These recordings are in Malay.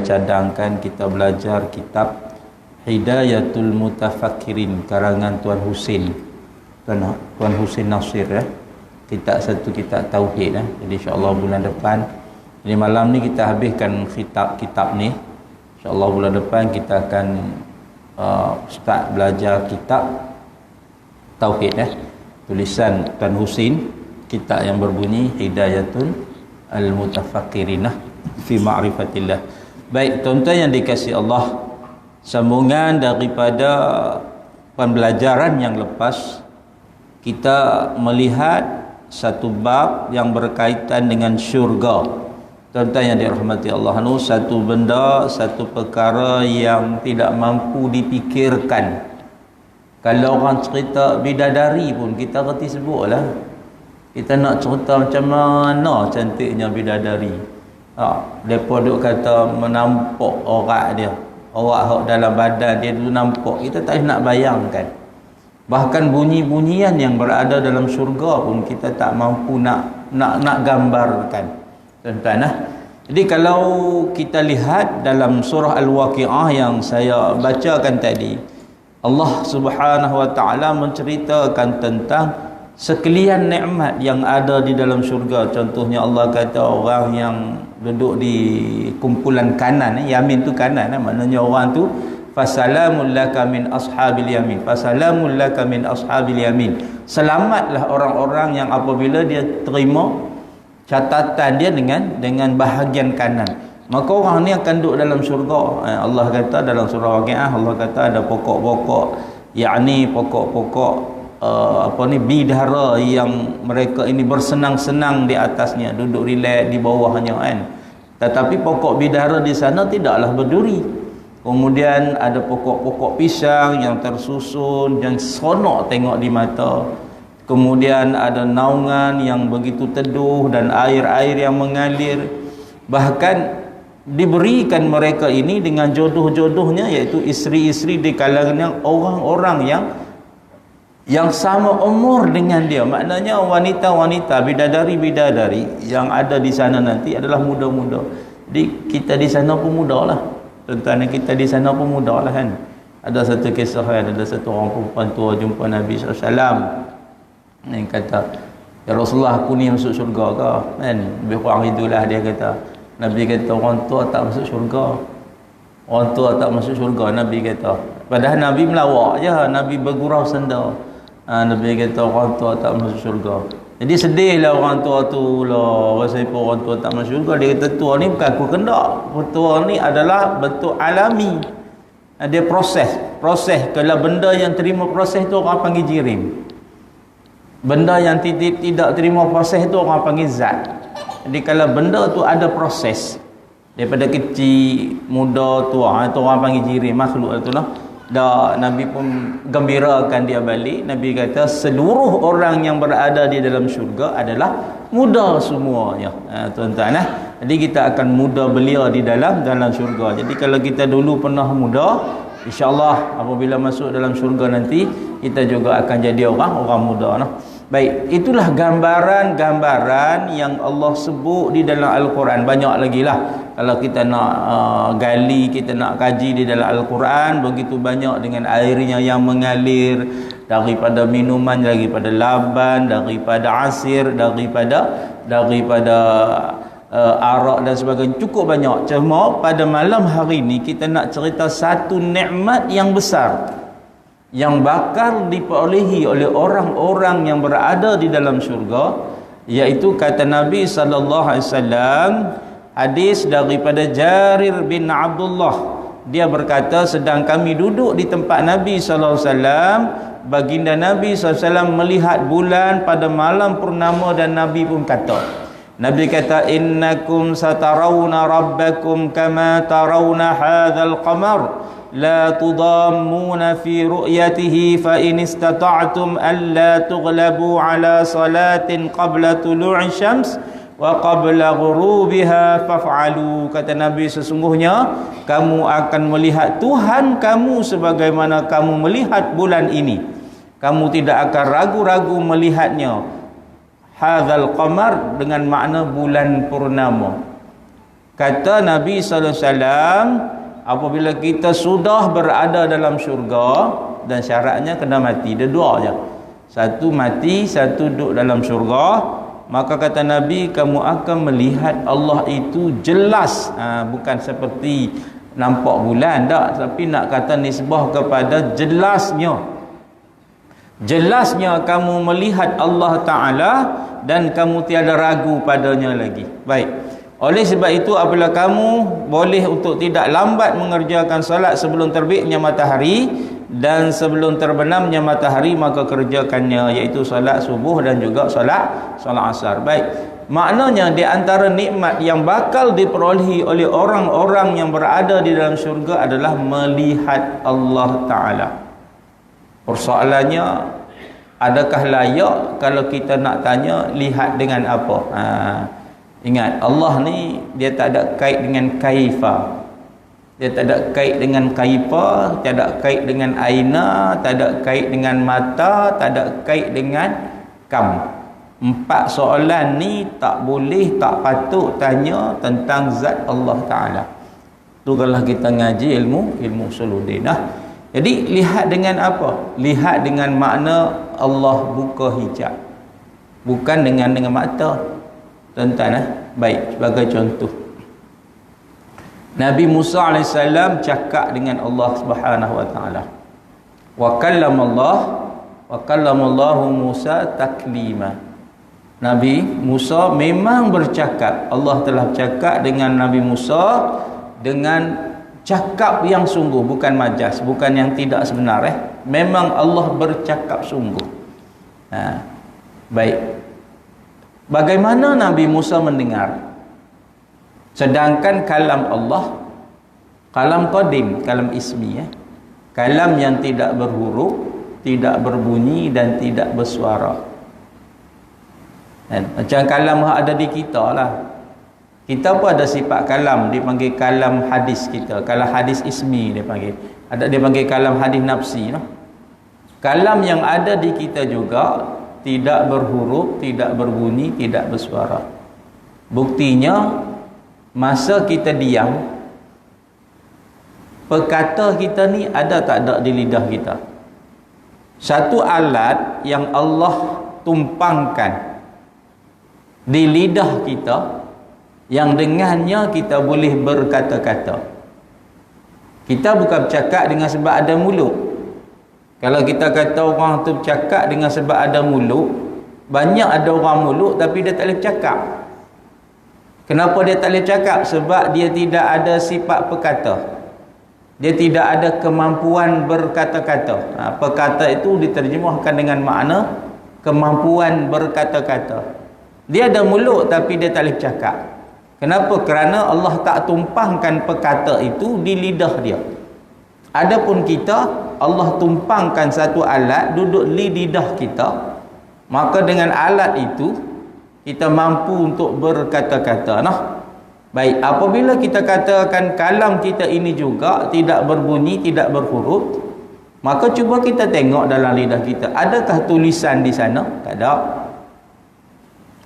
cadangkan kita belajar kitab Hidayatul Mutafakkirin karangan Tuan Husin. Tuan Husin Nasir ya. Satu kitab tauhid ya. Jadi insya-Allah bulan depan. Jadi malam ni kita habiskan kitab ni. InsyaAllah bulan depan kita akan start belajar kitab Tauhid tulisan Tuan Husin, kitab yang berbunyi Hidayatul Al-Mutafakkirinah fi Ma'rifatillah. Baik, tuan-tuan yang dikasihi Allah, sambungan daripada pembelajaran yang lepas, kita melihat satu bab yang berkaitan dengan syurga. Tuan-tuan yang dirahmati Allah, satu benda, satu perkara yang tidak mampu dipikirkan. Kalau orang cerita bidadari pun kita reti sebutlah. Kita nak cerita macam mana cantiknya bidadari. Depa duk kata menampak aurat dia. Aurat dalam badan dia tu nampak. Kita tak nak bayangkan. Bahkan bunyi-bunyian yang berada dalam syurga pun kita tak mampu nak gambarkan. Tuan-tuan Jadi kalau kita lihat dalam surah Al-Waqi'ah yang saya bacakan tadi, Allah Subhanahu wa taala menceritakan tentang sekalian nikmat yang ada di dalam syurga. Contohnya Allah kata orang yang duduk di kumpulan kanan, yamin tu kanan, maknanya orang tu fasalamul laka min ashabil yamin. Fasalamul laka min ashabil yamin. Selamatlah orang-orang yang apabila dia terima catatan dia dengan bahagian kanan, maka orang ni akan duduk dalam syurga. Allah kata dalam surah Waqi'ah, Allah kata ada pokok-pokok, yakni pokok-pokok bidara yang mereka ini bersenang-senang di atasnya, duduk relax di bawahnya kan. Tetapi pokok bidara di sana tidaklah berduri. Kemudian ada pokok-pokok pisang yang tersusun dan seronok tengok di mata. Kemudian ada naungan yang begitu teduh dan air-air yang mengalir. Bahkan diberikan mereka ini dengan jodoh-jodohnya, iaitu isteri-isteri di kalangan orang-orang yang sama umur dengan dia. Maknanya wanita-wanita, bidadari-bidadari yang ada di sana nanti adalah muda-muda. Jadi kita di sana pun muda lah. Tuan-tuan, kita di sana pun muda lah kan. Ada satu kisah kan, ada satu orang perempuan tua jumpa Nabi SAW. Dia kata, ya Rasulullah, aku ni masuk syurga ke? Kan? Lebih kurang itulah dia kata. Nabi kata, orang tua tak masuk syurga. Orang tua tak masuk syurga, Nabi kata. Padahal Nabi melawak je, Nabi bergurau senda. Nabi kata, orang tua tak masuk syurga. Jadi sedihlah orang tua tu lah. Kenapa orang tua tak masuk syurga? Dia kata, tua ni bukan aku kendak. Tua ni adalah bentuk alami. Dia proses. Kalau benda yang terima proses tu orang panggil jirim. Benda yang tidak terima proses itu orang panggil zat. Jadi kalau benda tu ada proses, daripada kecil, muda, tua, itu orang panggil jirim, makhluk itu lah. Nabi pun gembirakan dia balik. Nabi kata seluruh orang yang berada di dalam syurga adalah muda semuanya. Tuan-tuan jadi kita akan muda belia di dalam syurga. Jadi kalau kita dulu pernah muda, insya-Allah apabila masuk dalam syurga nanti kita juga akan jadi orang muda. Baik, itulah gambaran-gambaran yang Allah sebut di dalam Al-Quran. Banyak lagi lah. Kalau kita nak gali, kita nak kaji di dalam Al-Quran, begitu banyak dengan airnya yang mengalir, daripada minuman, daripada laban, daripada asir, daripada arak dan sebagainya. Cukup banyak. Cuma pada malam hari ini kita nak cerita satu nikmat yang besar yang bakal diperolehi oleh orang-orang yang berada di dalam syurga, iaitu kata Nabi sallallahu alaihi wasallam, hadis daripada Jarir bin Abdullah. Dia berkata, sedang kami duduk di tempat Nabi sallallahu alaihi wasallam, baginda Nabi sallallahu alaihi wasallam melihat bulan pada malam purnama dan Nabi pun kata, innakum satarawna rabbakum kama tarawna hadzal qamar la tudammuna fi ru'yatihi fa in istata'tum alla tughlabu ala salatin qabla tulu'i syams wa qabla ghurubiha faf'alu. Kata Nabi, sesungguhnya kamu akan melihat Tuhan kamu sebagaimana kamu melihat bulan ini. Kamu tidak akan ragu-ragu melihatnya. Hadzal qamar dengan makna bulan purnama. Kata Nabi sallallahu alaihi wasallam, apabila kita sudah berada dalam syurga, dan syaratnya kena mati, dia dua je. Satu mati, satu duduk dalam syurga. Maka kata Nabi, kamu akan melihat Allah itu jelas. Bukan seperti nampak bulan tak, tapi nak kata nisbah kepada jelasnya. Jelasnya kamu melihat Allah Ta'ala dan kamu tiada ragu padanya lagi. Baik. Oleh sebab itu apabila kamu boleh untuk tidak lambat mengerjakan salat sebelum terbitnya matahari dan sebelum terbenamnya matahari, maka kerjakannya, iaitu salat subuh dan juga salat asar. Baik. Maknanya di antara nikmat yang bakal diperolehi oleh orang-orang yang berada di dalam syurga adalah melihat Allah Ta'ala. Persoalannya, adakah layak kalau kita nak tanya lihat dengan apa? Ingat, Allah ni dia tak ada kait dengan kaifa. Dia tak ada kait dengan kaifa, tak ada kait dengan aina, tak ada kait dengan mata, tak ada kait dengan kam. 4 soalan ni tak boleh, tak patut tanya tentang zat Allah Ta'ala. Tu kalau kita ngaji ilmu usuluddin. Jadi lihat dengan apa? Lihat dengan makna Allah buka hijab. Bukan dengan mata. Tuan-tuan, baik, sebagai contoh, Nabi Musa AS cakap dengan Allah Subhanahu Wa Taala. Wa kallamallahu Musa taklima. Nabi Musa memang bercakap. Allah telah bercakap dengan Nabi Musa dengan cakap yang sungguh, bukan majas, bukan yang tidak sebenar. Memang Allah bercakap sungguh. Baik. Bagaimana Nabi Musa mendengar? Sedangkan kalam Allah, kalam qadim, kalam ismi, kalam yang tidak berhuruf, tidak berbunyi dan tidak bersuara. Macam kalam yang ada di kita lah. Kita pun ada sifat kalam, dipanggil kalam hadis kita. Kalam hadis ismi dia panggil. Dia panggil kalam hadis nafsi. Kalam yang ada di kita juga tidak berhuruf, tidak berbunyi, tidak bersuara. Buktinya, masa kita diam, perkata kita ni ada tak ada di lidah kita? Satu alat yang Allah tumpangkan di lidah kita, yang dengannya kita boleh berkata-kata. Kita bukan bercakap dengan sebab ada mulut. Kalau kita kata orang tu bercakap dengan sebab ada mulut, banyak ada orang mulut tapi dia tak boleh bercakap. Kenapa dia tak boleh bercakap? Sebab dia tidak ada sifat perkata. Dia tidak ada kemampuan berkata-kata. Perkata itu diterjemahkan dengan makna kemampuan berkata-kata. Dia ada mulut tapi dia tak boleh bercakap. Kenapa? Kerana Allah tak tumpangkan perkata itu di lidah dia. Adapun kita, Allah tumpangkan satu alat duduk di lidah kita, maka dengan alat itu kita mampu untuk berkata-kata. Baik, apabila kita katakan kalam kita ini juga tidak berbunyi, tidak berhuruf, maka cuba kita tengok dalam lidah kita, adakah tulisan di sana? Tak ada.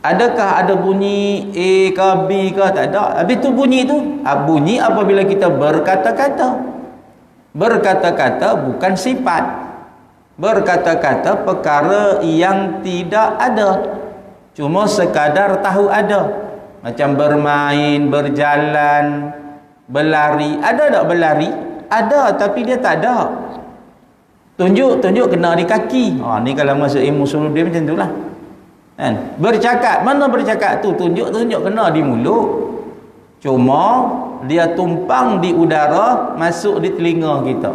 Adakah ada bunyi A ke B ke? Tak ada. Habis tu bunyi tu, bunyi apabila kita berkata-kata. Berkata-kata bukan sifat. Berkata-kata perkara yang tidak ada, cuma sekadar tahu ada. Macam bermain, berjalan, berlari. Ada tak berlari? Ada, tapi dia tak ada. Tunjuk kena di kaki. Ni kalau masuk ilmu usuluddin macam tu lah. Bercakap, mana bercakap tu? Tunjuk kena di mulut. Cuma dia tumpang di udara, masuk di telinga kita.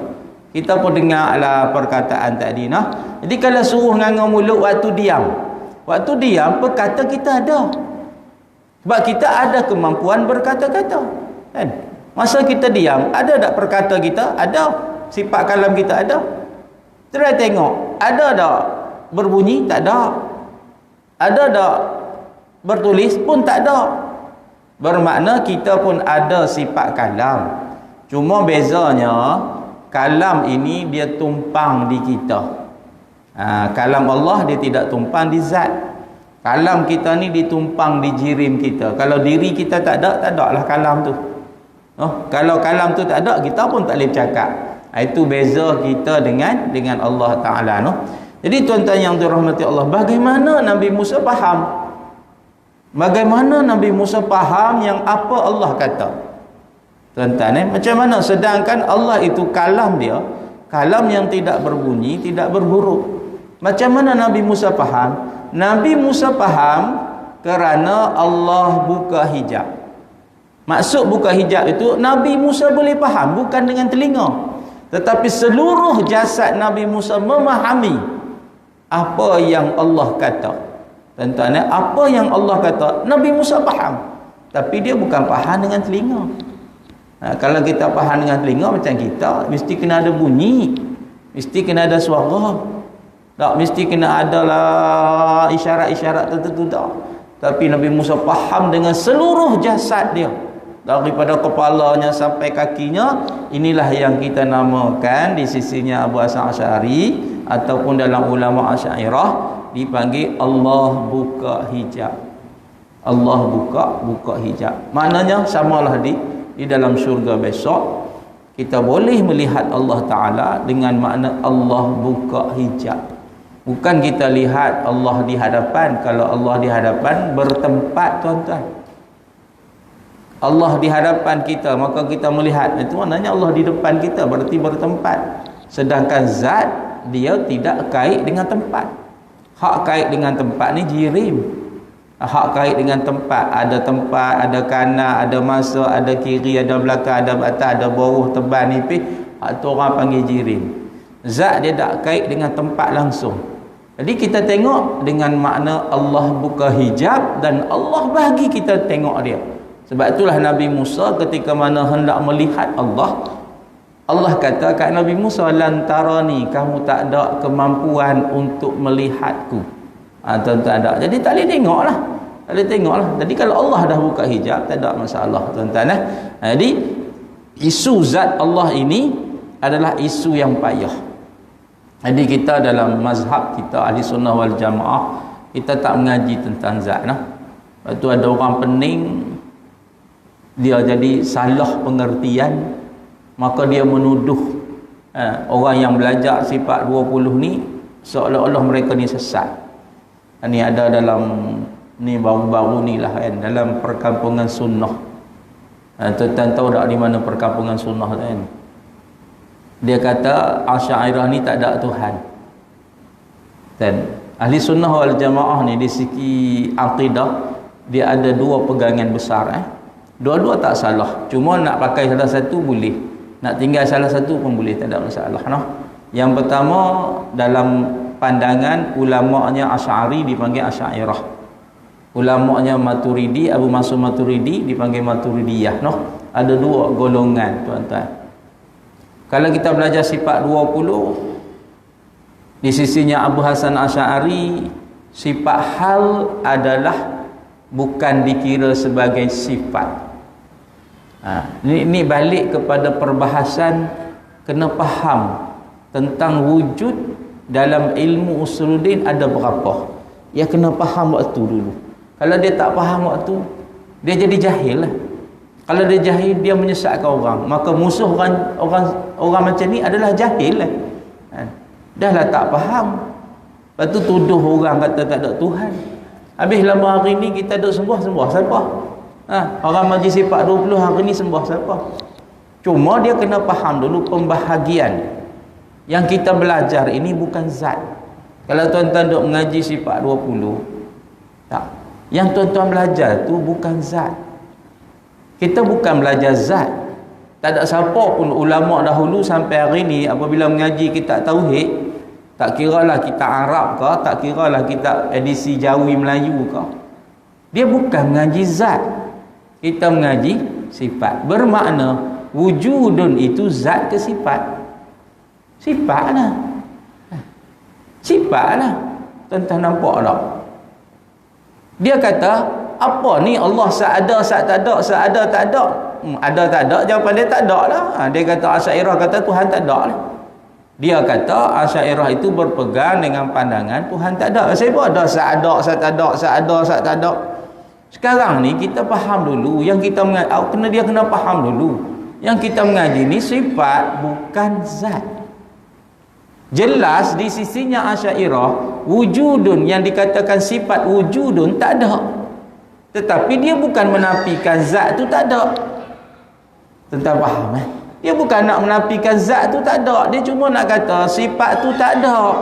Kita pun dengarlah perkataan tadi. Jadi kalau suruh nganga mulut waktu diam, perkata kita ada. Sebab kita ada kemampuan berkata-kata. Masa kita diam, ada tak perkata kita? Ada. Sifat kalam kita ada. Try tengok, ada tak berbunyi? Tak ada. Ada tak bertulis? Pun tak ada. Bermakna kita pun ada sifat kalam. Cuma bezanya, kalam ini dia tumpang di kita. Kalam Allah dia tidak tumpang di zat. Kalam kita ni ditumpang di jirim kita. Kalau diri kita tak ada lah kalam tu. Kalau kalam tu tak ada, kita pun tak boleh bercakap. Itu beza kita dengan Allah Ta'ala. Jadi tuan-tuan yang dirahmati Allah, bagaimana Nabi Musa faham? Bagaimana Nabi Musa faham yang apa Allah kata? Tuan-tuan, macam mana? Sedangkan Allah itu kalam dia, kalam yang tidak berbunyi, tidak berhuruf. Macam mana Nabi Musa faham? Nabi Musa faham kerana Allah buka hijab. Maksud buka hijab itu, Nabi Musa boleh faham, bukan dengan telinga. Tetapi seluruh jasad Nabi Musa memahami apa yang Allah kata. Tuan-tuan, apa yang Allah kata, Nabi Musa faham. Tapi dia bukan faham dengan telinga. Kalau kita faham dengan telinga macam kita, mesti kena ada bunyi, mesti kena ada suara. Tak mesti kena adalah isyarat-isyarat tertentu tak. Tapi Nabi Musa faham dengan seluruh jasad dia, daripada kepalanya sampai kakinya. Inilah yang kita namakan di sisinya Abu Hasan Asy'ari ataupun dalam ulama Asy'ariyah dipanggil Allah buka hijab. Allah buka hijab. Maknanya samalah di dalam syurga besok kita boleh melihat Allah Ta'ala dengan makna Allah buka hijab. Bukan kita lihat Allah di hadapan. Kalau Allah di hadapan bertempat, tuan-tuan. Allah di hadapan kita, maka kita melihat. Itu maknanya Allah di depan kita, berarti bertempat. Sedangkan zat dia tidak kait dengan tempat. Hak kait dengan tempat ni jirim. Hak kait dengan tempat, ada tempat, ada kanan, ada masa, ada kiri, ada belakang, ada atas, ada bawah, tebal, nipis. Hak tu orang panggil jirim. Zat dia tak kait dengan tempat langsung. Jadi kita tengok dengan makna Allah buka hijab, dan Allah bagi kita tengok dia. Sebab itulah Nabi Musa ketika mana hendak melihat Allah, Allah kata kat Nabi Musa, lantarani, kamu tak ada kemampuan untuk melihatku. Tuan-tuan ada. Jadi tak boleh tengok lah. Tak boleh tengok lah. Jadi kalau Allah dah buka hijab, tak ada masalah, tuan-tuan. Jadi isu zat Allah ini adalah isu yang payah. Jadi kita dalam mazhab kita Ahli Sunnah wal Jamaah, kita tak mengaji tentang zat. Lepas tu ada orang pening, dia jadi salah pengertian, maka dia menuduh orang yang belajar sifat 20 ni seolah-olah mereka ni sesat. Ini ada dalam ni baru-baru ni lah kan, dalam perkampungan sunnah. Tuan-tuan tahu tak di mana perkampungan sunnah kan? Dia kata Asy'ariyah ni tak ada Tuhan. Dan Ahli Sunnah wal Jamaah ni di segi akidah dia ada dua pegangan besar. Dua-dua tak salah. Cuma nak pakai salah satu boleh, nak tinggal salah satu pun boleh, tak ada masalah. Yang pertama, dalam pandangan ulama'nya Asy'ari dipanggil Asy'ariyah. Ulama'nya Maturidi, Abu Mansur Maturidi dipanggil Maturidiyah. Ada dua golongan, tuan-tuan. Kalau kita belajar sifat 20, di sisinya Abu Hasan Asy'ari, sifat hal adalah bukan dikira sebagai sifat. Ini balik kepada perbahasan kena faham tentang wujud dalam ilmu usuluddin ada berapa. Ya kena faham waktu dulu. Kalau dia tak faham waktu, dia jadi jahil lah. Kalau dia jahil, dia menyesatkan orang. Maka musuh orang macam ni adalah jahil lah. Dah lah tak faham. Lepas tu tuduh orang kata tak ada Tuhan. Habis lama hari ni kita duk sembah siapa? Orang majlis sifat 20 hari ni sembah siapa? Cuma dia kena faham dulu pembahagian. Yang kita belajar ini bukan zat. Kalau tuan-tuan duk mengaji sifat 20, tak. Yang tuan-tuan belajar tu bukan zat. Kita bukan belajar zat. Tak ada siapa pun ulama dahulu sampai hari ni apabila mengaji kitab tauhid, tak kiralah kitab Arab ke, tak kiralah kitab edisi Jawi Melayu ke, dia bukan mengaji zat. Kita mengaji sifat. Bermakna wujudun itu zat ke sifat? Sifat lah. Sifat lah. Tuan-tuan nampak tak? Dia kata apa ni Allah seada, tak ada. Ada tak ada, jawapan dia tak ada lah. Dia kata Asy'ariyah kata Tuhan tak ada lah. Dia kata Asy'ariyah itu berpegang dengan pandangan Tuhan tak ada. Sebab ada sat ada, sat tak ada, sat ada, sat tak ada. Sekarang ni kita faham dulu yang kita kena faham dulu. Yang kita mengaji ni sifat bukan zat. Jelas di sisinya Asy'ariyah wujudun yang dikatakan sifat wujudun tak ada. Tetapi dia bukan menafikan zat tu tak ada. Tentang faham Dia bukan nak menafikan zat tu tak ada. Dia cuma nak kata sifat tu tak ada.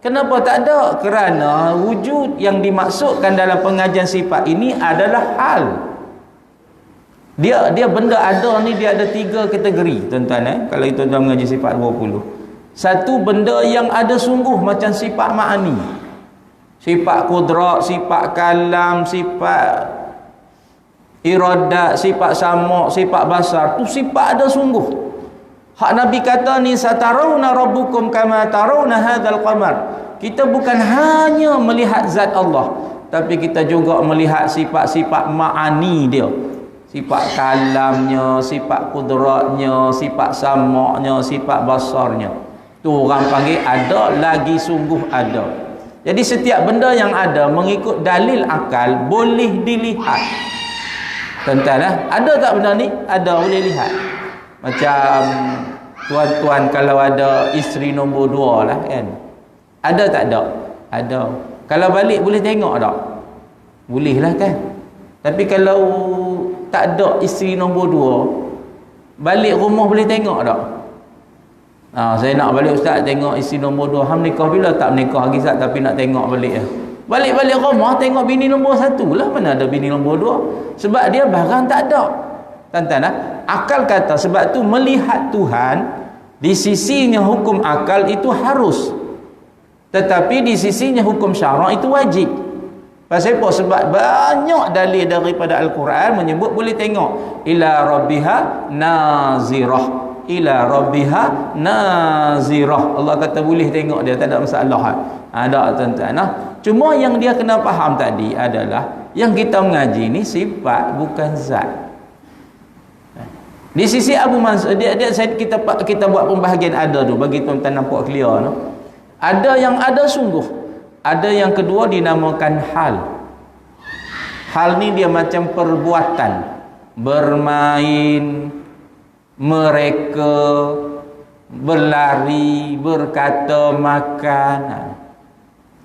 Kenapa tak ada? Kerana wujud yang dimaksudkan dalam pengajian sifat ini adalah hal. Dia benda ada ni, dia ada 3 kategori tuan-tuan kalau itu dalam mengaji sifat 20. Satu, benda yang ada sungguh macam sifat ma'ani. Sifat kudrat, sifat kalam, sifat iradat, sifat sama', sifat basar, tu sifat ada sungguh. Hak Nabi kata ni satarawna rabbukum kama tarawna hadzal qamar. Kita bukan hanya melihat zat Allah, tapi kita juga melihat sifat-sifat ma'ani dia. Sifat kalamnya, sifat kudratnya, sifat sama'-nya, sifat basarnya. Tu orang panggil ada lagi sungguh ada. Jadi setiap benda yang ada mengikut dalil akal boleh dilihat. Tuan-tuan ada tak benda ni? Ada, boleh lihat. Macam tuan-tuan kalau ada isteri nombor 2 lah kan. Ada tak ada? Ada. Kalau balik boleh tengok tak? Boleh lah kan. Tapi kalau tak ada isteri nombor 2, balik rumah boleh tengok tak? Saya nak balik ustaz tengok isteri nombor 2. Ham nikah bila? Tak menikah lagi ustaz, tapi nak tengok balik. Balik-balik rumah tengok bini nombor 1 lah. Mana ada bini nombor 2? Sebab dia barang tak ada. Tuan-tuan akal kata sebab tu melihat Tuhan di sisinya hukum akal itu harus. Tetapi di sisinya hukum syarak itu wajib. Pasal apa? Sebab banyak dalil daripada Al-Quran menyebut boleh tengok ila rabbiha nazirah, ila rabbiha nazirah. Allah kata boleh tengok dia, tak ada masalah. Ada tuan-tuan. Cuma yang dia kena faham tadi adalah yang kita mengaji ni sifat bukan zat. Di sisi Abu Mansur kita buat pembahagian ada tu bagi tuan-tuan nampak clear no. Ada yang ada sungguh, ada yang kedua dinamakan hal. Hal ni dia macam perbuatan, bermain, mereka, berlari, berkata, makan.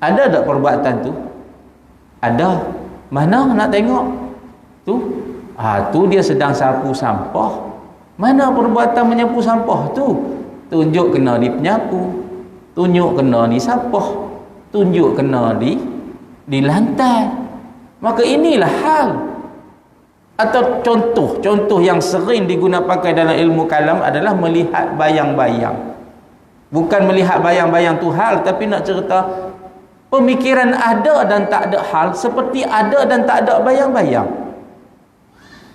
Ada tak perbuatan tu? Ada. Mana nak tengok? Tu? Tu dia sedang sapu sampah. Mana perbuatan menyapu sampah tu? Tunjuk kena di penyapu, tunjuk kena di sampah, tunjuk kena di lantai. Maka inilah hal. Atau contoh yang sering digunakan pakai dalam ilmu kalam adalah melihat bayang-bayang. Bukan melihat bayang-bayang tu hal, tapi nak cerita pemikiran ada dan tak ada hal seperti ada dan tak ada bayang-bayang.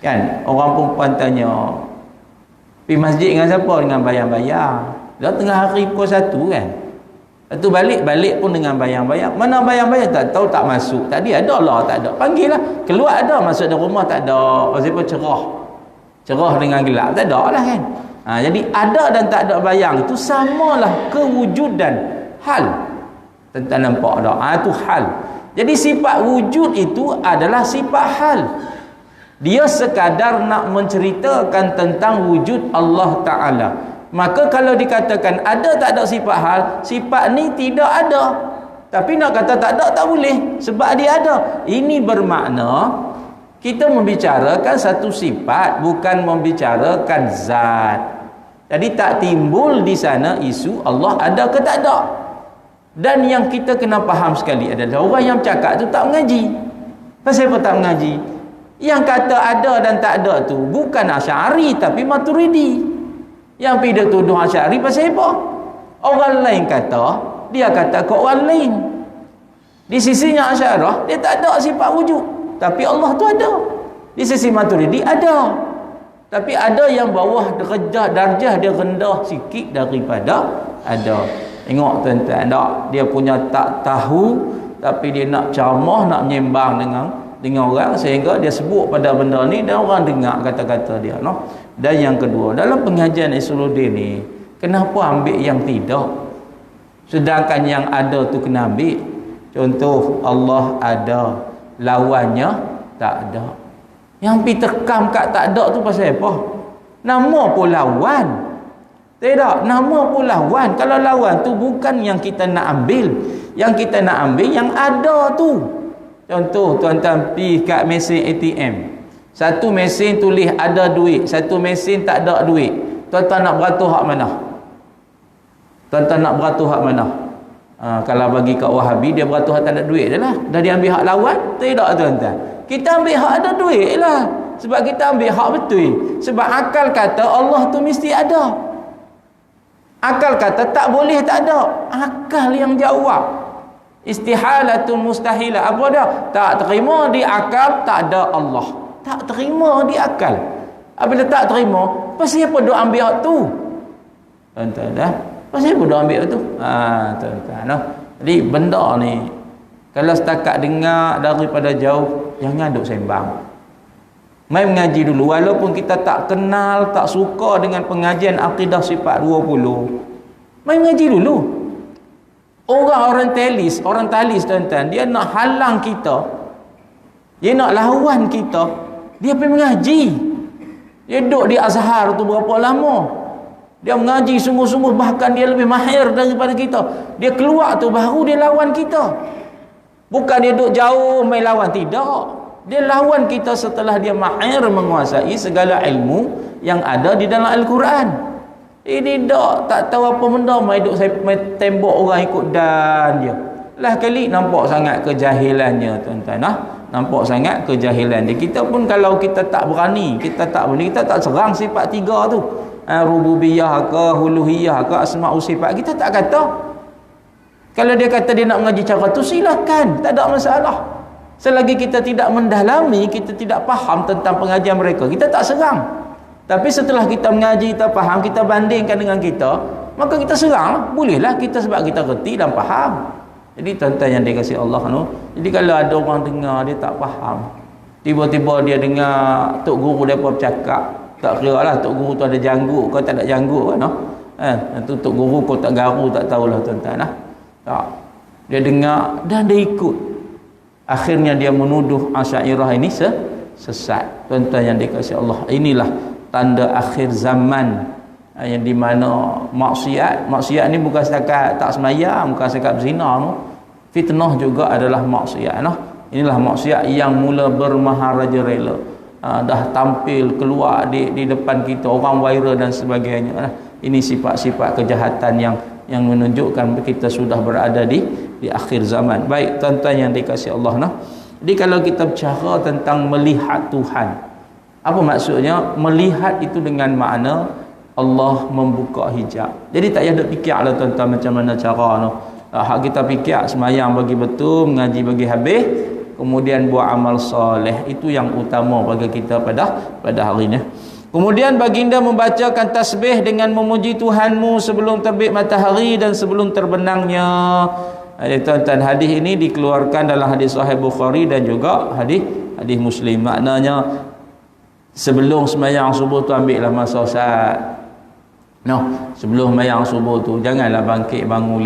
Kan orang perempuan tanya, pergi masjid dengan siapa? Dengan bayang-bayang. Dah tengah hari pukul 1 kan. Lepas tu balik pun dengan bayang-bayang. Mana bayang-bayang? Tak tahu, tak masuk. Tadi ada lah, tak ada. Panggil lah. Keluar ada, masuk dalam rumah tak ada. Pasal apa? Cerah dengan gelap. Tak ada lah kan. Jadi ada dan tak ada bayang itu samalah kewujudan hal. Tentang nampak tak? Itu hal. Jadi sifat wujud itu adalah sifat hal. Dia sekadar nak menceritakan tentang wujud Allah Ta'ala. Maka kalau dikatakan ada tak ada sifat hal, sifat ni tidak ada. Tapi nak kata tak ada tak boleh, sebab dia ada. Ini bermakna kita membicarakan satu sifat, bukan membicarakan zat. Jadi tak timbul di sana isu Allah ada ke tak ada. Dan yang kita kena faham sekali adalah orang yang cakap tu tak mengaji. Pasal apa tak mengaji? Yang kata ada dan tak ada tu bukan Asy'ari tapi Maturidi. Yang pergi dia tuduh Asy'ari pasal apa? Orang lain kata, dia kata ke orang lain. Di sisinya Asy'ariyah dia tak ada sifat wujud, tapi Allah tu ada. Di sisi Maturidi ada. Tapi ada yang bawah darjah dia rendah sikit daripada ada. Tengok tuan-tuan tak? Dia punya tak tahu tapi dia nak ceramah, nak menyembang dengan orang sehingga dia sebut pada benda ni dan orang dengar kata-kata dia no. Dan yang kedua dalam pengajian Usuluddin ni Kenapa ambil yang tidak? Sedangkan yang ada tu kena ambil. Contoh, Allah ada, lawannya tak ada. Yang pi terkam kat tak ada tu pasal apa? Nama pun lawan. Tidak, nama pun lawan. Kalau lawan tu bukan yang kita nak ambil. Yang kita nak ambil yang ada tu. Contoh, tuan-tuan pergi kat mesin ATM. Satu mesin tulis ada duit, satu mesin tak ada duit. Tuan-tuan nak beratur hak mana? Tuan-tuan nak beratur hak mana? Kalau bagi kat Wahabi, dia beratur hak tak ada duit je lah. Dah dia ambil hak lawan? Tidak, tuan-tuan. Kita ambil hak ada duit lah. Sebab kita ambil hak betul. Sebab akal kata Allah tu mesti ada. Akal kata tak boleh tak ada. Akal yang jawab. Istihalatun mustahilah. Apa dia? Tak terima di akal, tak ada Allah. Tak terima di akal. Apabila tak terima, pasal apa duk ambil hak tu? Tuan-tuan dah? Pasal apa duk ambil hak tu? Tuan-tuan. No? Jadi benda ni, kalau setakat dengar daripada jauh, jangan duk sembang. Mai mengaji dulu. Walaupun kita tak kenal, tak suka dengan pengajian akidah sifat 20. Mai mengaji dulu. Orang talis tuan-tuan, dia nak halang kita, dia nak lawan kita, dia pergi mengaji. Dia duduk di Azhar tu berapa lama, dia mengaji sungguh-sungguh, bahkan dia lebih mahir daripada kita. Dia keluar tu baru dia lawan kita. Bukan dia duduk jauh main lawan, tidak. Dia lawan kita setelah dia mahir menguasai segala ilmu yang ada di dalam Al-Quran. Ini tak tahu apa benda, mai duk saya tembok orang ikut dan dia. Lah kali nampak sangat kejahilannya tuan-tuan. Nampak sangat kejahilan dia. Kita pun kalau kita tak berani, kita tak serang sifat tiga tu. Rububiyah ke, uluhiyah ke, asma' sifat, kita tak kata. Kalau dia kata dia nak mengaji cara tu, silakan, tak ada masalah. Selagi kita tidak mendalami, kita tidak faham tentang pengajian mereka, kita tak serang. Tapi setelah kita mengaji, kita faham, kita bandingkan dengan kita, maka kita serang. Bolehlah kita, sebab kita reti dan faham. Jadi tuan-tuan yang dikasihi Allah no? Jadi kalau ada orang dengar dia tak faham, tiba-tiba dia dengar tok guru depa bercakap, tak kira lah tok guru tu ada janggut ke tak ada janggut kan, no? Tu tok guru kau tak garu, tak tahulah tuan-tuan. Tak. Dia dengar dan dia ikut. Akhirnya dia menuduh Asy'ariyah ini sesat. Tuan-tuan yang dikasihi Allah, inilah tanda akhir zaman, yang di mana maksiat ni bukan setakat tak semayang, bukan setakat berzina no. Fitnah juga adalah maksiat no. Inilah maksiat yang mula bermaharaja rela, dah tampil keluar di depan kita, orang viral dan sebagainya nah. Ini sifat-sifat kejahatan yang menunjukkan kita sudah berada di akhir zaman. Baik tuan-tuan yang dikasihi Allah no. Jadi kalau kita bicara tentang melihat Tuhan, apa maksudnya? Melihat itu dengan makna Allah membuka hijab. Jadi tak payah duk fikirlah tuan-tuan macam mana cara no. Hak kita fikir semayang bagi betul, mengaji bagi habis, kemudian buat amal soleh, itu yang utama bagi kita pada hari ini. Kemudian baginda membacakan tasbih dengan memuji Tuhanmu sebelum terbit matahari dan sebelum terbenamnya. Tuan-tuan, hadis ini dikeluarkan dalam hadis Sahih Bukhari dan juga hadis Muslim. Maknanya sebelum sembahyang subuh tu ambillah masa saat. No, sebelum sembahyang subuh tu janganlah bangkit bangun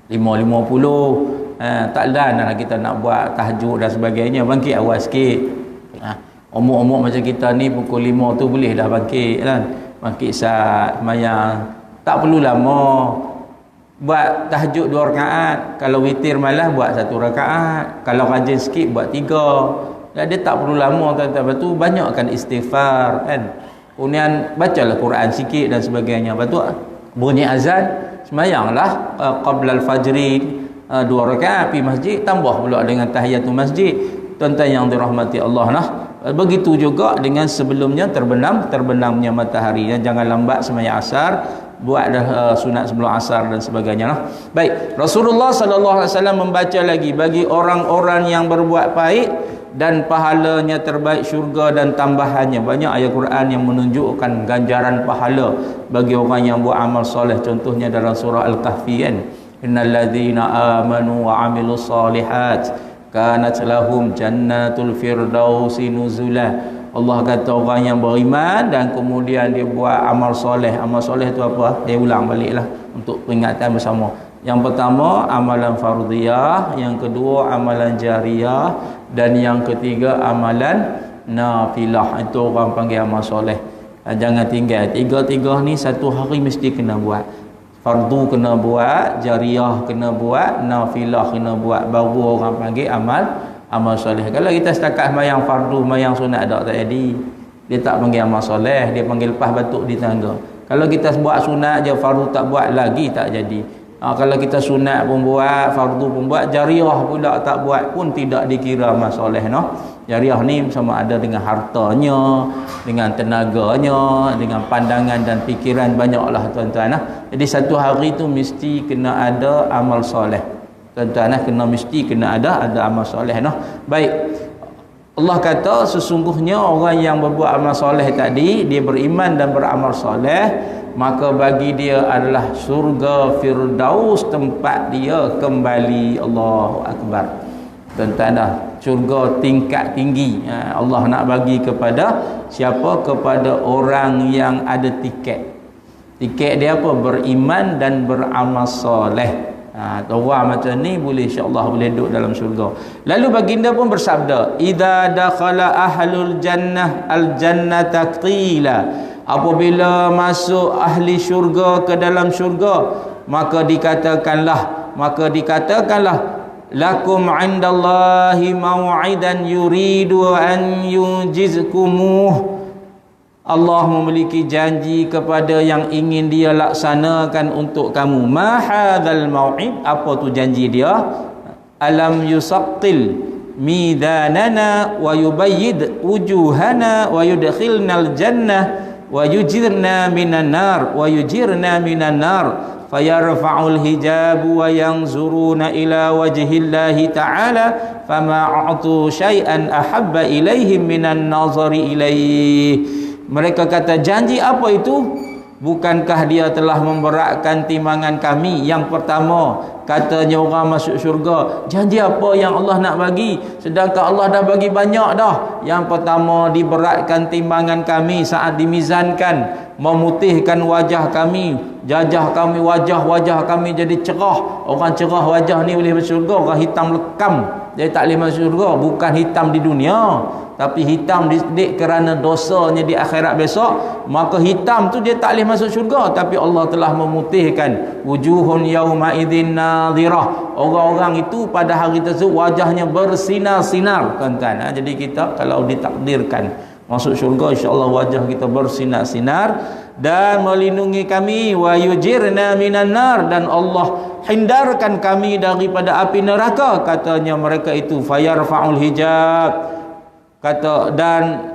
5.50. Tak lah kita nak buat tahajud dan sebagainya, bangkit awal sikit. Umur-umur macam kita ni pukul 5 tu boleh dah bangkit kan. Bangkit saat sembahyang. Tak perlu lama. Buat tahajud 2 rakaat, kalau witir malah buat 1 rakaat, kalau rajin sikit buat 3. Dia tak perlu lama tuan-tuan. Lepas tu banyakkan istighfar kan. Kemudian bacalah Quran sikit dan sebagainya. Lepas tu bunyi azan, semayanglah qabla al-fajri 2 rakaat pergi masjid, tambah pula dengan tahiyatul masjid. Tuan-tuan yang dirahmati Allah nah. Begitu juga dengan sebelumnya terbenamnya matahari. Jangan lambat sembahyang asar, buat sunat sebelum asar dan sebagainya lah. Baik, Rasulullah sallallahu alaihi wasallam membaca lagi, bagi orang-orang yang berbuat baik dan pahalanya terbaik syurga dan tambahannya. Banyak ayat Quran yang menunjukkan ganjaran pahala bagi orang yang buat amal soleh. Contohnya dalam surah Al-Kahfi kan, innal ladzina amanu wa amilus solihat kanat lahum jannatul firdausi nuzula Allah kata orang yang beriman dan kemudian dia buat amal soleh. Amal soleh tu apa? Dia ulang baliklah untuk peringatan bersama. Yang pertama amalan fardhiyah, yang kedua amalan jariyah, dan yang ketiga amalan nafilah. Itu orang panggil amal soleh. Jangan tinggal. Tiga-tiga ni satu hari mesti kena buat. Fardu kena buat, jariyah kena buat, nafilah kena buat, baru orang panggil amal soleh. Kalau kita setakat sembahyang fardu, sembahyang sunat tak jadi, dia tak panggil amal soleh, dia panggil lepas batuk di tangga. Kalau kita buat sunat je, fardu tak buat lagi tak jadi. Kalau kita sunat pun buat, fardu pun buat, jariyah pula tak buat pun tidak dikira amal soleh, no. Jariyah ni sama ada dengan hartanya, dengan tenaganya, dengan pandangan dan fikiran, banyaklah tuan-tuan. Jadi satu hari tu mesti kena ada amal soleh. Tuan-tuan, mesti kena ada amal soleh, no. Baik. Allah kata sesungguhnya orang yang berbuat amal soleh tadi, dia beriman dan beramal soleh, maka bagi dia adalah surga Firdaus tempat dia kembali. Allahu Akbar. Tuan-tuan dah, syurga tingkat tinggi. Allah nak bagi kepada siapa? Kepada orang yang ada tiket. Tiket dia apa? Beriman dan beramal soleh. Orang macam ni boleh, insya-Allah boleh duduk dalam syurga. Lalu baginda pun bersabda, idza dakhala ahlul jannah al jannata qila, apabila masuk ahli syurga ke dalam syurga, maka dikatakanlah lakum indallahi mau'idan yuridu an yujizkumuh. Allah memiliki janji kepada yang ingin dia laksanakan untuk kamu. Ma hadzal mau'id, apa tu janji dia? Alam yusaqqil midanana wa yubayyid wujuhana wa yudkhilnal jannah wa yujirna minan nar fayarfa'ul hijab wa yanzuruna ila wajhillahi ta'ala fama a'tu syai'an ahabba ilaihim minan nazari ilaih. Mereka kata, janji apa itu? Bukankah dia telah memberatkan timbangan kami? Yang pertama, katanya orang masuk syurga, janji apa yang Allah nak bagi? Sedangkan Allah dah bagi banyak dah. Yang pertama, diberatkan timbangan kami saat dimizankan, memutihkan wajah kami, wajah kami jadi cerah. Orang cerah wajah ni boleh masuk syurga. Orang hitam lekam dia tak boleh masuk syurga. Bukan hitam di dunia, tapi hitam kerana dosanya di akhirat besok. Maka hitam tu dia tak boleh masuk syurga, tapi Allah telah memutihkan. Wujuhun yauma idzin nadhirah. Orang-orang itu pada hari tersebut wajahnya bersinar-sinar, tuan-tuan. Jadi kita kalau ditakdirkan masuk syurga, insya-Allah wajah kita bersinar-sinar. Dan melindungi kami, wa yujirna minan nar, dan Allah hindarkan kami daripada api neraka. Katanya mereka itu fayarfa'ul hijab, kata, dan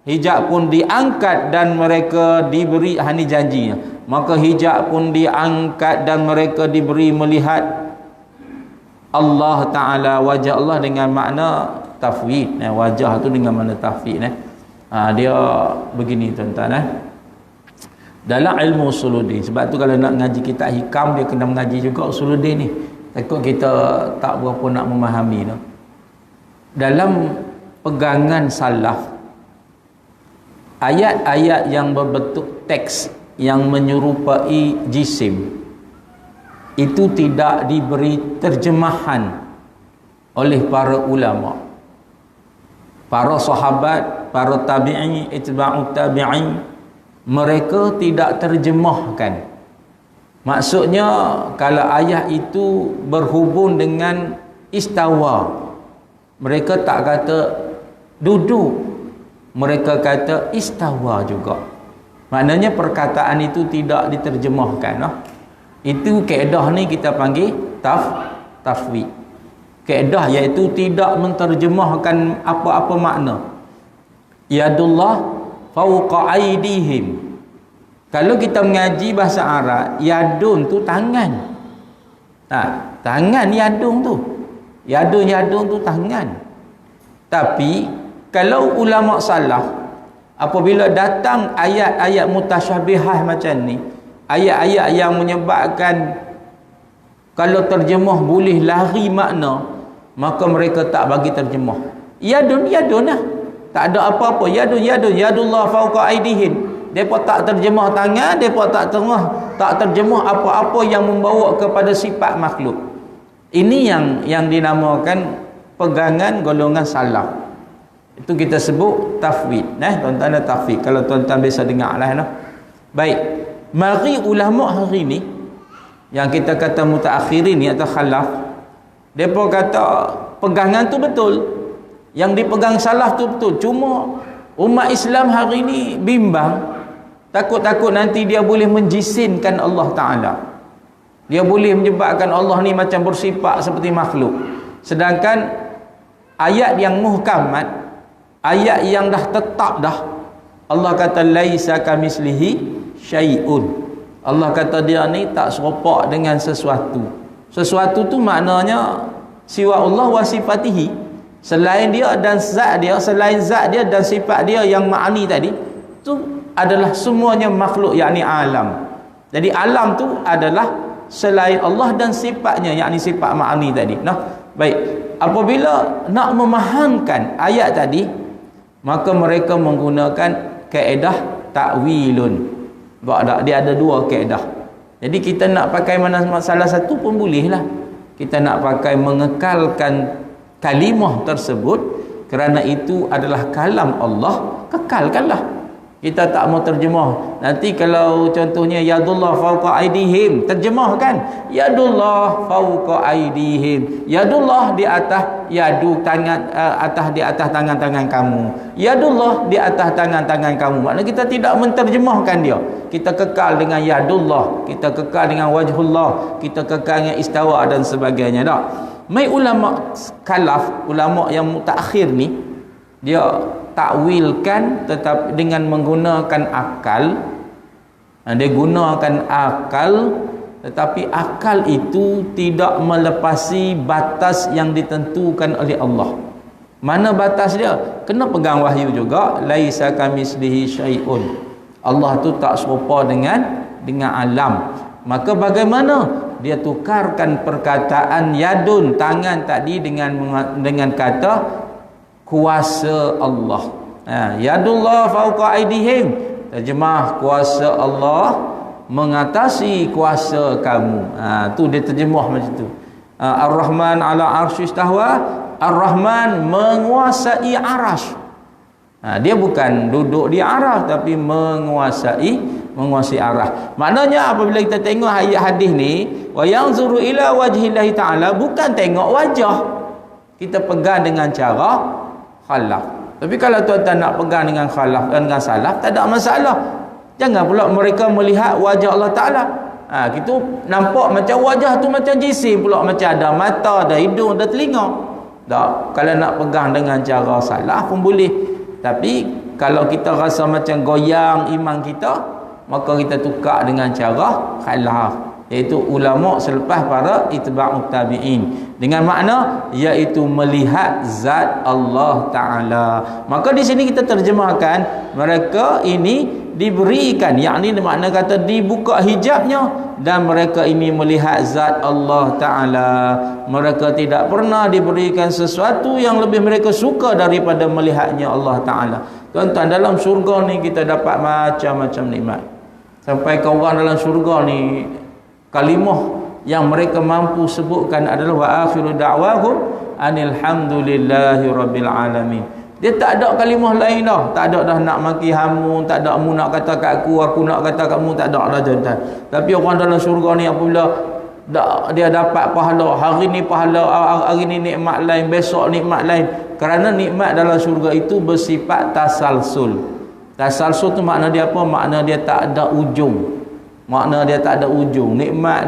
hijab pun diangkat dan mereka diberi, hani janjinya, maka hijab pun diangkat dan mereka diberi melihat Allah Ta'ala, wajah Allah dengan makna tafwid. Wajah tu dengan makna tafwid. Dia begini, tuan-tuan. Dalam ilmu usuluddin, sebab tu kalau nak ngaji kitab hikam, dia kena mengaji juga usuluddin ni. Takut kita tak berapa nak memahami tu. Dalam pegangan salaf, ayat-ayat yang berbentuk teks yang menyerupai jisim itu tidak diberi terjemahan oleh para ulama, para sahabat, para tabi'in, itba'ut tabi'in. Mereka tidak terjemahkan. Maksudnya kalau ayat itu berhubung dengan istawa, mereka tak kata duduk, mereka kata istawa juga. Maknanya perkataan itu tidak diterjemahkan. Itu kaedah ni kita panggil tafwid. Kaedah iaitu tidak menterjemahkan apa-apa makna. Yadullah fauqa aidihim. Kalau kita mengaji bahasa Arab, yadun tu tangan. Tangan yadun tu. Yadun tu tangan. Tapi kalau ulama salaf, apabila datang ayat-ayat mutasyabihah macam ni, ayat-ayat yang menyebabkan kalau terjemah boleh lari makna, maka mereka tak bagi terjemah. Yadun lah. Tak ada apa-apa. Yadullah fawqa aydihim. Depa tak terjemah tangan, depa tak terjemah apa-apa yang membawa kepada sifat makhluk. Ini yang dinamakan pegangan golongan salaf. Itu kita sebut tafwid. Tuan-tuan ada tafwid. Kalau tuan-tuan biasa dengar lah. Baik. Mari ulama hari ni yang kita kata mutaakhirin ni atau khalaf, depa kata pegangan tu betul. Yang dipegang salaf tu betul. Cuma umat Islam hari ni bimbang. Takut-takut nanti dia boleh menjisimkan Allah Ta'ala. Dia boleh menyebabkan Allah ni macam bersifat seperti makhluk. Sedangkan ayat yang muhkamat, ayat yang dah tetap dah, Allah kata laisa kamislihi syai'un. Allah kata dia ni tak serupa dengan sesuatu. Sesuatu tu maknanya siwa Allah wa sifatihi. Selain dia dan zat dia, selain zat dia dan sifat dia yang ma'ani tadi, tu adalah semuanya makhluk, yakni alam. Jadi alam tu adalah selain Allah dan sifatnya, yakni sifat ma'ani tadi. Baik. Apabila nak memahamkan ayat tadi, maka mereka menggunakan kaedah takwilun. Dia ada dua kaedah. Jadi kita nak pakai mana salah satu pun bolehlah. Kita nak pakai mengekalkan kalimah tersebut kerana itu adalah kalam Allah, kekalkanlah. Kita tak mau terjemah. Nanti kalau contohnya yadullah fawqa aydihim, terjemahkan yadullah fawqa aydihim. Yadullah di atas yadu, tangan atas, di atas tangan-tangan kamu. Yadullah di atas tangan-tangan kamu. Maknanya kita tidak menterjemahkan dia. Kita kekal dengan yadullah, kita kekal dengan wajhullah, kita kekal dengan istawa dan sebagainya. Tak? Mai ulama kalaf, ulama yang mutakhir ni, dia takwilkan tetap dengan menggunakan akal. Dia gunakan akal, tetapi akal itu tidak melepasi batas yang ditentukan oleh Allah. Mana batas dia? Kena pegang wahyu juga, laisa kamislihi syai'un. Allah tu tak serupa dengan alam. Maka bagaimana dia tukarkan perkataan yadun, tangan tadi, dengan kata kuasa Allah. Yadullah fawqa aydihim, terjemah kuasa Allah mengatasi kuasa kamu. Tu dia terjemah macam tu. Ar-Rahman ala arsy istahwa, Ar-Rahman menguasai arasy. Dia bukan duduk di arah, tapi menguasai arah. Maknanya apabila kita tengok ayat hadis ni, wa yanzuru ila wajhillahi ta'ala, bukan tengok wajah. Kita pegang dengan cara khalaf. Tapi kalau tuan-tuan nak pegang dengan khalaf dan dengan salaf, tak ada masalah. Jangan pula mereka melihat wajah Allah Ta'ala. Kita nampak macam wajah tu macam jisim pula, macam ada mata, ada hidung, ada telinga. Tak. Kalau nak pegang dengan cara salaf pun boleh. Tapi kalau kita rasa macam goyang iman kita, maka kita tukar dengan cara khalaf, iaitu ulama selepas para itba'ut tabi'in, dengan makna iaitu melihat zat Allah Ta'ala. Maka di sini kita terjemahkan mereka ini diberikan, yakni makna kata dibuka hijabnya, dan mereka ini melihat zat Allah Ta'ala. Mereka tidak pernah diberikan sesuatu yang lebih mereka suka daripada melihatnya Allah Ta'ala. Tuan-tuan, dalam syurga ni kita dapat macam-macam nikmat. Sampai ke orang dalam syurga ni, kalimah yang mereka mampu sebutkan adalah wa akhiru da'wahum anil hamdulillahi rabbil alamin. Dia tak ada kalimah lain dah. Tak ada dah nak maki hamu, tak ada mu nak kata kat aku nak kata kat mu, tak ada dah tuan-tuan. Tapi orang dalam syurga ni apabila dia dapat pahala, hari ni pahala, hari ni nikmat lain, besok nikmat lain. Kerana nikmat dalam syurga itu bersifat tasalsul. Tasalsul tu makna dia apa? Makna dia tak ada ujung. Makna dia tak ada ujung. Nikmat.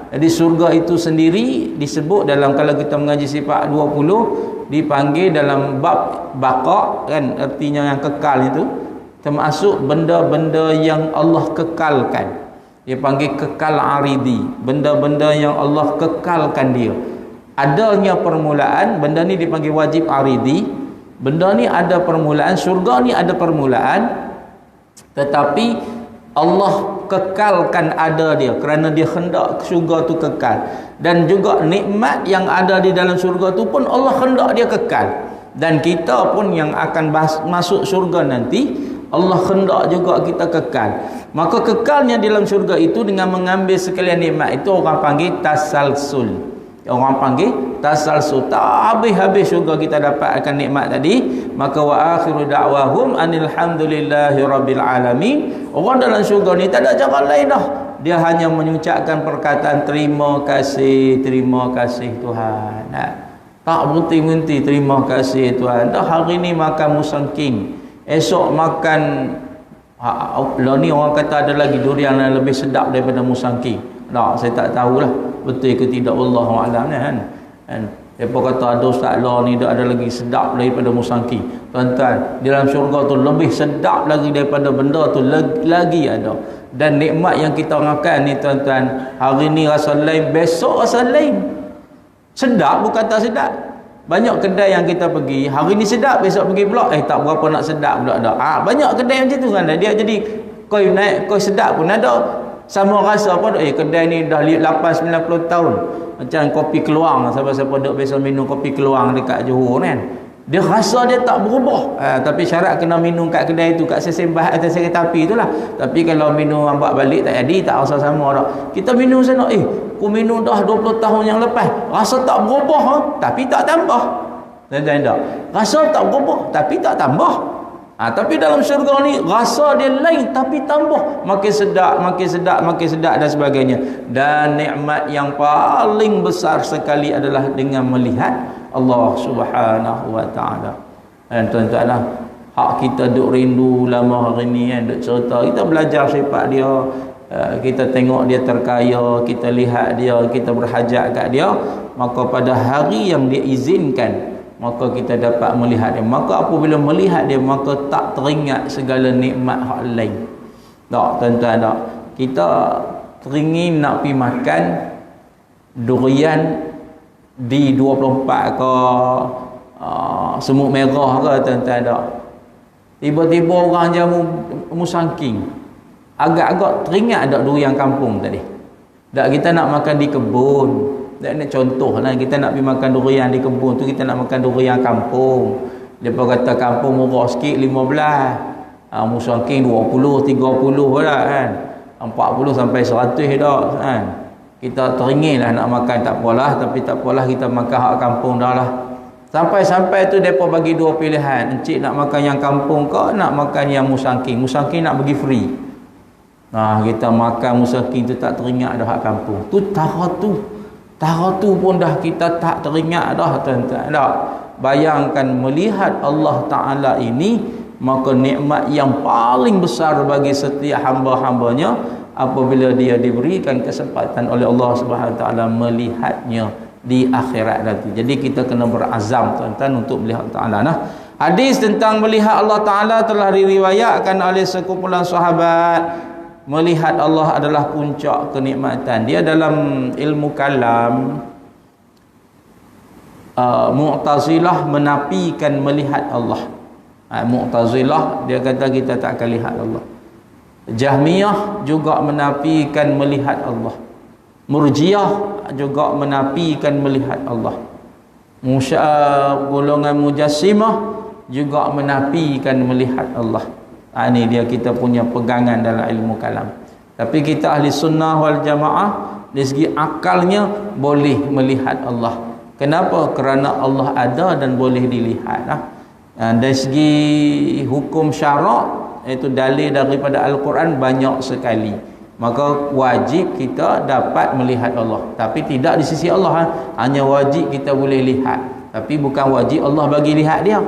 Jadi surga itu sendiri disebut dalam, kalau kita mengaji sifat 20, dipanggil dalam bab baqa, kan, artinya yang kekal itu, termasuk benda-benda yang Allah kekalkan. Dia panggil kekal aridi, benda-benda yang Allah kekalkan dia. Adanya permulaan, benda ni dipanggil wajib aridi. Benda ni ada permulaan, syurga ni ada permulaan, tetapi Allah kekalkan ada dia kerana dia hendak syurga tu kekal. Dan juga nikmat yang ada di dalam syurga tu pun Allah hendak dia kekal. Dan kita pun yang akan masuk syurga nanti, Allah hendak juga kita kekal. Maka kekalnya dalam syurga itu dengan mengambil sekalian nikmat itu orang panggil tasalsul. Orang panggil tasalsul. Tak habis-habis syurga kita dapatkan nikmat tadi. Maka wa akhiru da'wahum anilhamdulillahi rabbil alamin. Orang dalam syurga ni tak ada cara lain dah. Dia hanya mengucapkan perkataan terima kasih Tuhan. Tak berhenti-henti terima kasih Tuhan. Dah hari ni makan musangking, esok makan lah ni orang kata ada lagi durian yang lebih sedap daripada musangking. Tak, saya tak tahulah betul ke tidak, wallahu a'lam kan. Depa kata ada ustaz lah ni ada lagi sedap daripada musangking. Tuan-tuan, dalam syurga tu lebih sedap lagi daripada benda tu lagi ada. Dan nikmat yang kita makan ni tuan-tuan, hari ni rasa lain, besok rasa lain. Sedap bukan tak sedap. Banyak kedai yang kita pergi, hari ni sedap, besok pergi pula tak berapa nak sedap pula dah. Banyak kedai macam tu kan. Dia jadi koi naik, koi sedap pun ada. Sama rasa apa kedai ni dah 8-90 tahun. Macam kopi keluang, siapa-siapa duk biasa minum kopi keluang dekat Johor kan. Dia rasa dia tak berubah. Tapi syarat kena minum kat kedai tu, kat sesembah atas kereta api itulah. Tapi kalau minum ambil balik tak jadi, tak rasa sama dah. Kita minum sana, aku minum dah 20 tahun yang lepas, rasa tak berubah, tapi tak tambah. Dan tak. Rasa tak berubah, tapi tak tambah. Tapi dalam syurga ni rasa dia lain tapi tambah, makin sedap dan sebagainya. Dan nikmat yang paling besar sekali adalah dengan melihat Allah Subhanahu wa taala. Dan tuan-tuan lah, hak kita duk rindu lama hari ni kan, duk cerita, kita belajar sifat dia, kita tengok dia terkaya, kita lihat dia, kita berhajat kat dia, maka pada hari yang dia izinkan, maka kita dapat melihat dia. Maka apabila melihat dia, maka tak teringat segala nikmat hak lain. Tak, tuan-tuan, tak. Kita teringin nak pergi makan durian di 24 ke Semut Merah ke, tuan-tuan, tak. Tiba-tiba orang jamu musangking, agak-agak teringat tak durian kampung tadi. Tak, kita nak makan di kebun. Tak, nak contoh lah, kita nak pergi makan durian di kebun tu, kita nak makan durian kampung. Depa kata kampung murah sikit 15, musangking 20, 30 lah kan, 40 sampai 100 dah kan. Kita teringin lah nak makan, tak apalah, tapi tak apalah, kita makan hak kampung dah lah. Sampai-sampai tu depa bagi dua pilihan, encik nak makan yang kampung ke nak makan yang musangking. Musangking nak bagi free. Kita makan musangking tu tak teringat dah hak kampung tu. Tara tu pun dah kita tak teringat dah, tuan-tuan. Tak. Bayangkan melihat Allah Ta'ala ini, maka nikmat yang paling besar bagi setiap hamba-hambanya apabila dia diberikan kesempatan oleh Allah Subhanahu Wa Ta'ala melihatnya di akhirat nanti. Jadi kita kena berazam, tuan-tuan, untuk melihat Allah Ta'ala. Hadis tentang melihat Allah Ta'ala telah diriwayatkan oleh sekumpulan sahabat. Melihat Allah adalah puncak kenikmatan. Dia dalam ilmu kalam, Mu'tazilah menafikan melihat Allah. Mu'tazilah dia kata kita tak akan lihat Allah. Jahmiyah juga menafikan melihat Allah. Murjiah juga menafikan melihat Allah. Golongan Mujassimah juga menafikan melihat Allah. Ini dia kita punya pegangan dalam ilmu kalam. Tapi kita ahli sunnah wal jamaah, dari segi akalnya boleh melihat Allah. Kenapa? Kerana Allah ada dan boleh dilihat. Dari segi hukum syarak, iaitu dalil daripada Al-Quran banyak sekali. Maka wajib kita dapat melihat Allah. Tapi tidak di sisi Allah, hanya wajib kita boleh lihat. Tapi bukan wajib Allah bagi lihat dia.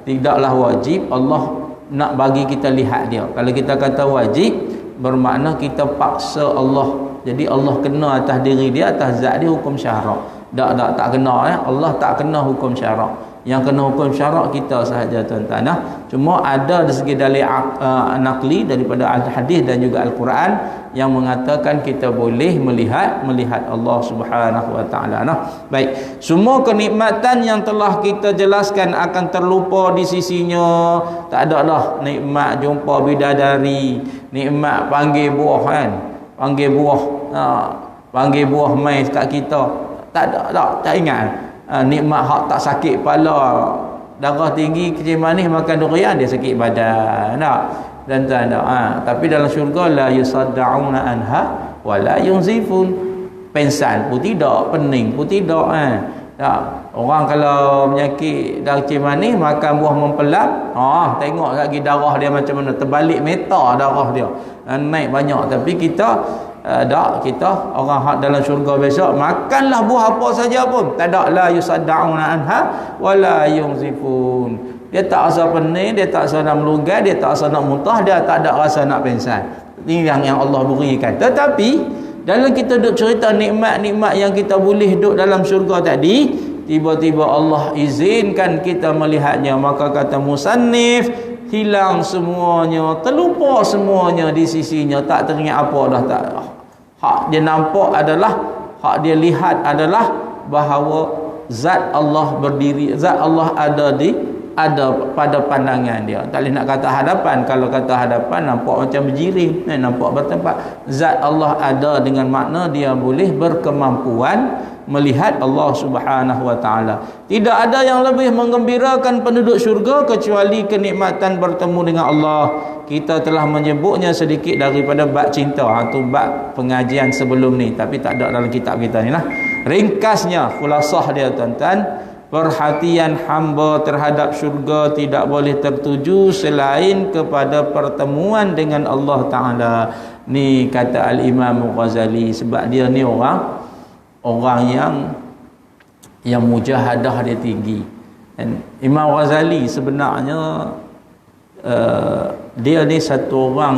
Tidaklah wajib Allah nak bagi kita lihat dia. Kalau kita kata wajib, bermakna kita paksa Allah. Jadi Allah kena atas diri dia, atas zat dia hukum syarak. Tak kena. Allah tak kena hukum syarak. Yang kena hukum syarak kita sahaja, tuan-tuan. Cuma ada dari segi dalil nakli daripada hadis dan juga Al-Quran yang mengatakan kita boleh melihat Allah Subhanahu Wa Ta'ala. Baik, semua kenikmatan yang telah kita jelaskan akan terlupa di sisinya. Tak ada lah nikmat jumpa bidadari, nikmat panggil buah kan, panggil buah mai kat kita. Tak ada, tak ingat. nikmat hak tak sakit kepala, darah tinggi, kecil manis, makan durian dia sakit badan, tak? Dan tak ada. Tapi dalam syurga la yusaddauna anha wa la yunzifun. Pensan pun tidak, pening pun tidak, tak? Orang kalau penyakit darah kecil manis makan buah mempelap, tengok lagi darah dia macam mana, terbalik meta darah dia, naik banyak. Tapi kita kita orang hak dalam syurga besok makanlah buah apa saja pun tak ada, la yusaddauna anha wala yunzifun. Dia tak rasa pening, dia tak rasa nak melugai, dia tak rasa nak muntah, dia tak ada rasa nak pingsan. Ini yang Allah berikan. Tetapi dalam kita duk cerita nikmat-nikmat yang kita boleh duduk dalam syurga tadi, tiba-tiba Allah izinkan kita melihatnya, maka kata musannif, hilang semuanya, terlupa semuanya di sisinya, tak teringat apa dah. Tak, hak dia nampak adalah, hak dia lihat adalah bahawa zat Allah berdiri, zat Allah ada pada pandangan dia. Tak boleh nak kata hadapan. Kalau kata hadapan nampak macam berjiring, nampak bertempat. Zat Allah ada dengan makna dia boleh berkemampuan melihat Allah Subhanahu wa taala. Tidak ada yang lebih menggembirakan penduduk syurga kecuali kenikmatan bertemu dengan Allah. Kita telah menyebutnya sedikit daripada bab cinta, tu bab pengajian sebelum ni, tapi tak ada dalam kitab kita ni lah. Ringkasnya, khulasah dia tuan-tuan, perhatian hamba terhadap syurga tidak boleh tertuju selain kepada pertemuan dengan Allah Ta'ala. Ni kata Al-Imam Ghazali. Sebab dia ni orang yang mujahadah dia tinggi. Dan Imam Ghazali sebenarnya dia ni satu orang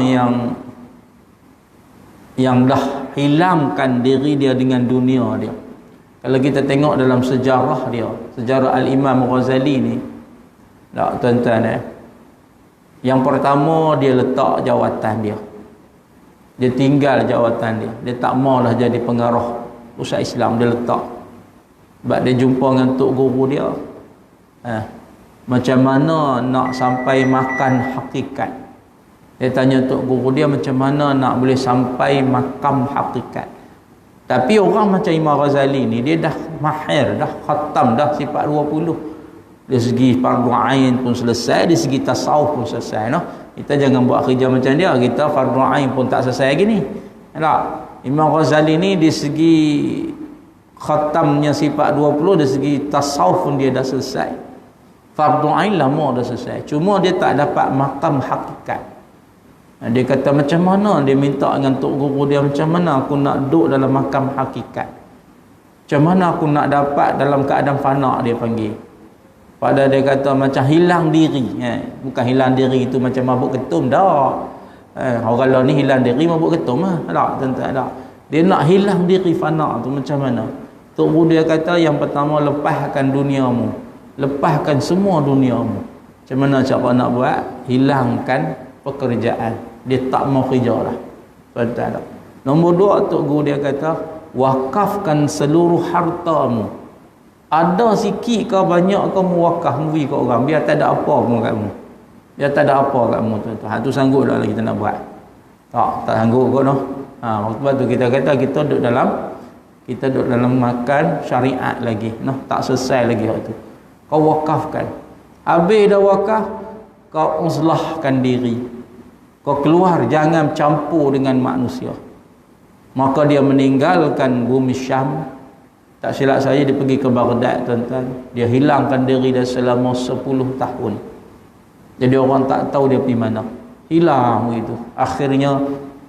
yang dah hilangkan diri dia dengan dunia dia. Kalau kita tengok dalam sejarah dia, sejarah Al-Imam Ghazali ni, tak tuan-tuan, yang pertama dia letak jawatan dia. Dia tinggal jawatan dia. Dia tak maulah jadi pengarah pusat Islam, dia letak. Sebab dia jumpa dengan tok guru dia. Macam mana nak sampai makan hakikat. Dia tanya tok guru dia macam mana nak boleh sampai makam hakikat. Tapi orang macam Imam Ghazali ni, dia dah mahir, dah khatam dah sifat 20. Dari segi fardu ain pun selesai, dari segi tasawuf pun selesai, no? Kita jangan buat kerja macam dia, kita fardu ain pun tak selesai lagi ni. Tak? Imam Ghazali ni di segi khatamnya sifat 20, dari segi tasawuf pun dia dah selesai. Fardu ain lama dah selesai. Cuma dia tak dapat makam hakikat. Dia kata macam mana, dia minta dengan tok guru dia, macam mana aku nak duduk dalam makam hakikat, macam mana aku nak dapat dalam keadaan fana, dia panggil. Padahal dia kata macam hilang diri. Bukan hilang diri itu macam mabuk ketum dah. Orang lain ni hilang diri mabuk ketum lah. Tak. Dia nak hilang diri fana tu macam mana. Tok guru dia kata yang pertama, lepaskan duniamu, lepaskan semua duniamu. Macam mana cara nak buat? Hilangkan pekerjaan. Dia tak mau kerja lah. Betul. Nombor 2, tok guru dia kata, wakafkan seluruh hartamu. Ada sikit ke banyak kamu wakaf, beri ke orang, biar tak ada apa pun kamu. Biar tak ada apa kamu tuan-tuan. Tu sanggup dah kita nak buat. Tak sanggup kot noh. Waktu tu kita kata kita duduk dalam makan syariat lagi. Noh, tak selesai lagi waktu tu. Kau wakafkan. Habis dah wakaf, kau uslahkan diri. Kau keluar, jangan campur dengan manusia. Maka dia meninggalkan bumi Syam. Tak silap saya, dia pergi ke Baghdad tuan-tuan. Dia hilangkan diri dia selama 10 tahun. Jadi orang tak tahu dia pergi mana. Hilang begitu. Akhirnya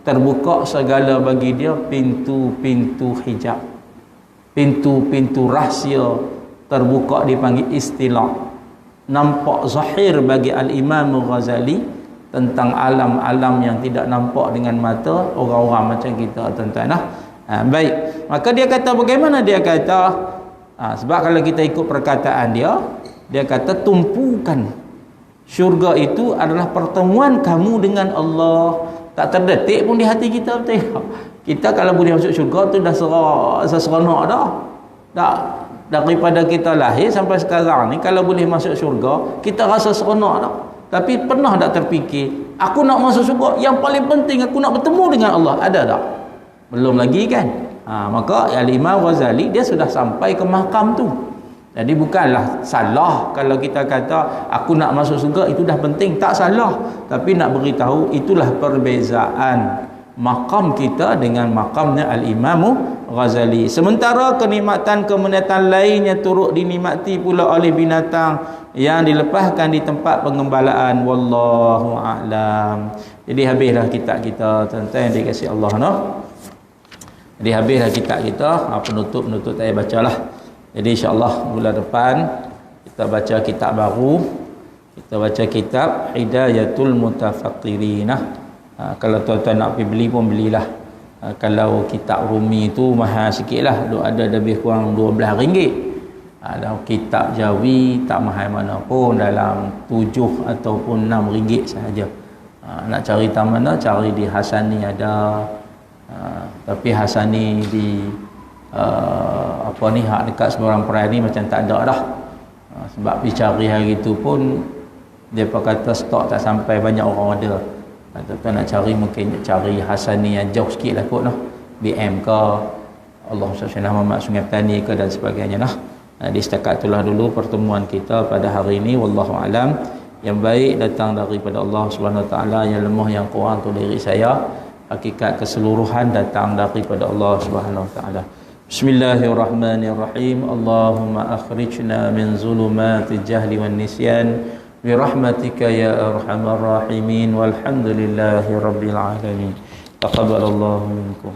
terbuka segala bagi dia pintu-pintu hijab. Pintu-pintu rahsia terbuka, dipanggil istilah. Nampak zahir bagi Al-Imam Ghazali tentang alam-alam yang tidak nampak dengan mata orang-orang macam kita tuan-tuan. Baik, maka dia kata bagaimana? Dia kata sebab kalau kita ikut perkataan dia kata tumpukan syurga itu adalah pertemuan kamu dengan Allah. Tak terdetik pun di hati kita, betul. Kita kalau boleh masuk syurga tu dah seronok dah. Tak, daripada kita lahir sampai sekarang ni, kalau boleh masuk syurga kita rasa seronok dah. Tapi pernah tak terfikir, aku nak masuk syurga, yang paling penting aku nak bertemu dengan Allah, ada tak? Belum lagi kan? Maka Al-Imam Ghazali dia sudah sampai ke makam tu. Jadi bukanlah salah kalau kita kata aku nak masuk surga itu dah penting, tak salah. Tapi nak beritahu itulah perbezaan maqam kita dengan maqamnya Al-Imam Ghazali. Sementara kenikmatan lainnya turut dinikmati pula oleh binatang yang dilepaskan di tempat pengembalaan. Wallahu a'lam. Jadi habislah kitab kita, tuan-tuan yang dikasihi Allah, no? Jadi habislah kitab kita. Penutup tak payah bacalah. Jadi insya-Allah bulan depan kita baca kitab baru. Kita baca kitab Hidayatul Mutafakkirin. Kalau tuan-tuan nak pergi beli pun belilah. Kalau kitab Rumi tu mahal sikitlah, ada lebih kurang RM12. Kalau kitab Jawi tak mahal mana pun, dalam 7 ataupun RM6 sahaja. Nak cari tam mana, cari di Hasani ada. Tapi Hasani di hak dekat Seberang Perai ni macam tak ada dah. Sebab pergi cari hari tu pun dia kata stok tak sampai, banyak orang ada. Tuan nak cari mungkin cari Hasani yang jauh sikit lah kot, noh. BM ke Allah SWT Muhammad Sungai Petani ke dan sebagainya, noh. Di setakat itulah dulu pertemuan kita pada hari ini. Wallahu alam. Yang baik datang daripada Allah Subhanahu Wa Taala, yang lemah yang kurang tu diri saya. Hakikat keseluruhan datang daripada Allah Subhanahu Wa Taala. Bismillahirrahmanirrahim. Allahumma akhrijna min zulumatil jahli wan nisyan birahmatika ya arhamar rahimin, walhamdulillahi rabbil alamin. Taqabbalallahu minkum.